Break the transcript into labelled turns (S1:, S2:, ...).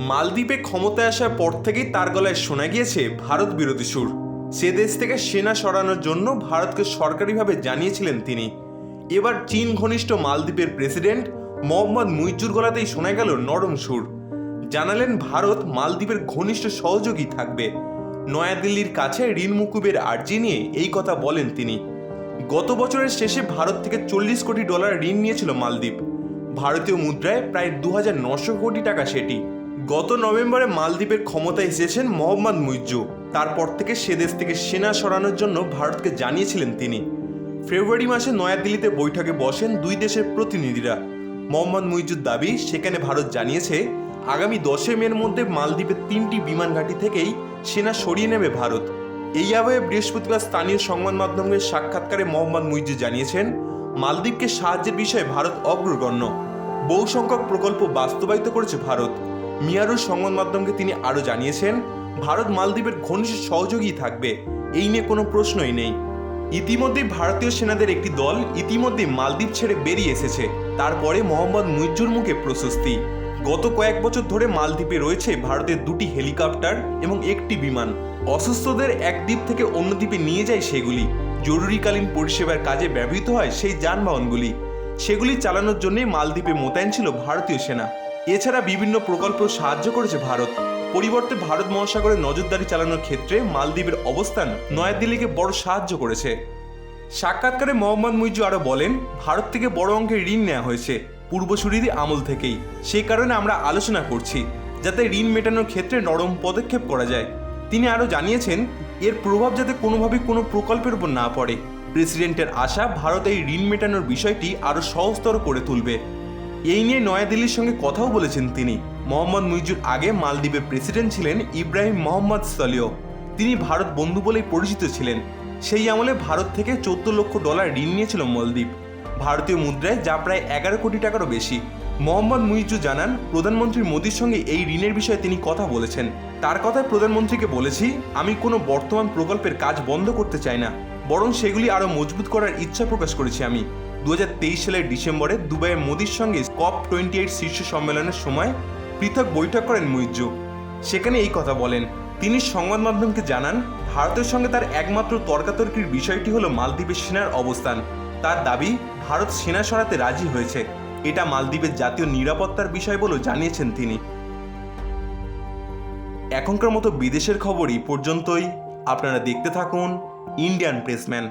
S1: মালদ্বীপে ক্ষমতায় আসার পর থেকেই তার গলায় শোনা গিয়েছে ভারত বিরোধী সুর। সে দেশ থেকে সেনা সরানোর জন্য ভারতকে সরকারিভাবে জানিয়েছিলেন তিনি। এবার চীন ঘনিষ্ঠ মালদ্বীপের প্রেসিডেন্ট মোহাম্মদ মুইজ্জুর গলাতেই শোনা গেল নরম সুর। জানালেন ভারত মালদ্বীপের ঘনিষ্ঠ সহযোগী থাকবে। নয়াদিল্লির কাছে ঋণ মুকুবের আর্জি নিয়ে এই কথা বলেন তিনি। গত বছরের শেষে ভারত থেকে $40 কোটি ঋণ নিয়েছিল মালদ্বীপ। ভারতীয় মুদ্রায় প্রায় 2900 কোটি টাকা সেটি। গত নভেম্বরে মালদ্বীপের ক্ষমতায় এসেছেন মোহাম্মদ মুইজ্জু। তারপর থেকে সে দেশ থেকে সেনা সরানোর জন্য ভারতকে জানিয়েছিলেন তিনি। ফেব্রুয়ারি মাসে নয়াদিল্লিতে বৈঠকে বসেন দুই দেশের প্রতিনিধিরা। মোহাম্মদ মুইজ্জুর দাবি, সেখানে ভারত জানিয়েছে আগামী 10 মের মধ্যে মালদ্বীপের 3টি বিমান ঘাঁটি থেকেই সেনা সরিয়ে নেবে ভারত। এই আবহে বৃহস্পতিবার স্থানীয় সংবাদ মাধ্যমের সাক্ষাৎকারে মোহাম্মদ মুইজ্জু জানিয়েছেন, মালদ্বীপকে সাহায্যের বিষয়ে ভারত অগ্রগণ্য। বহু সংখ্যক প্রকল্প বাস্তবায়িত করেছে ভারত। মিয়ারুর সংবাদ মাধ্যমকে তিনি আরও জানিয়েছেন, ভারত মালদ্বীপের ঘনিষ্ঠ সহযোগী থাকবে, এই নিয়ে কোনো প্রশ্নই নেই। ইতিমধ্যে ভারতীয় সেনাদের একটি দল ইতিমধ্যে মালদ্বীপ ছেড়ে বেরিয়ে এসেছে। তারপরে মোহাম্মদ মুইজ্জুর মুখে প্রশস্তি। গত কয়েক বছর ধরে মালদ্বীপে রয়েছে ভারতের 2টি হেলিকপ্টার এবং 1টি বিমান। অসুস্থদের এক দ্বীপ থেকে অন্য দ্বীপে নিয়ে যায় সেগুলি। জরুরিকালীন পরিষেবার কাজে ব্যবহৃত হয় সেই যানবাহনগুলি। সেগুলি চালানোর জন্যে মালদ্বীপে মোতায়েন ছিল ভারতীয় সেনা। এছাড়া বিভিন্ন প্রকল্প সাহায্য করেছে ভারত। পরিবর্তে ভারত মহাসাগরে নজরদারি চালানোর ক্ষেত্রে মালদ্বীপের অবস্থান নয়াদিল্লিকে বড় সাহায্য করেছে। সাক্ষাৎকারে মোহাম্মদ মুইজ্জু আরও বলেন, ভারত থেকে বড় অঙ্কের ঋণ নেওয়া হয়েছে পূর্বসূরিদের আমল থেকেই। সেই কারণে আমরা আলোচনা করছি যাতে ঋণ মেটানোর ক্ষেত্রে নরম পদক্ষেপ করা যায়। তিনি আরও জানিয়েছেন, এর প্রভাব যাতে কোনোভাবেই কোনো প্রকল্পের উপর না পড়ে। প্রেসিডেন্টের আশা ভারত এই ঋণ মেটানোর বিষয়টি আরও সহজতর করে তুলবে। এই নিয়ে নয়াদিল্লির সঙ্গে কথাও বলেছেন তিনি। মোহাম্মদ মুইজ্জুর আগে মালদ্বীপের প্রেসিডেন্ট ছিলেন ইব্রাহিম মোহাম্মদ সলিহ। তিনি ভারত বন্ধু বলেই পরিচিত ছিলেন। সেই আমলে ভারত থেকে $14 লক্ষ ঋণ নিয়েছিল মালদ্বীপ, ভারতীয় মুদ্রায়, যা প্রায় 11 কোটি টাকারও বেশি। মোহাম্মদ মুইজ্জু জানান, প্রধানমন্ত্রী মোদির সঙ্গে এই ঋণের বিষয়ে তিনি কথা বলেছেন। তার কথায় প্রধানমন্ত্রীকে বলেছি, আমি কোনো বর্তমান প্রকল্পের কাজ বন্ধ করতে চাই না, বরং সেগুলি আরও মজবুত করার ইচ্ছা প্রকাশ করেছি আমি। 2023 সালের ডিসেম্বরে দুবাইয়ে মোদির সঙ্গে COP28 শীর্ষ সম্মেলনের সময় পৃথক বৈঠক করেন মুইজ্জু। সেখানে এই কথা বলেন। তিনি সংবাদ মাধ্যমকে জানান, ভারতের সঙ্গে তার একমাত্র তর্কাতর্কির বিষয়টি হলো মালদ্বীপের সেনার অবস্থান। তার দাবি, ভারত সেনা সরাতে রাজি হয়েছে। এটা মালদ্বীপের জাতীয় নিরাপত্তার বিষয় বলেও জানিয়েছেন তিনি। এখনকার মতো বিদেশের খবর এই পর্যন্তই। আপনারা দেখতে থাকুন ইন্ডিয়ান প্রেসম্যান।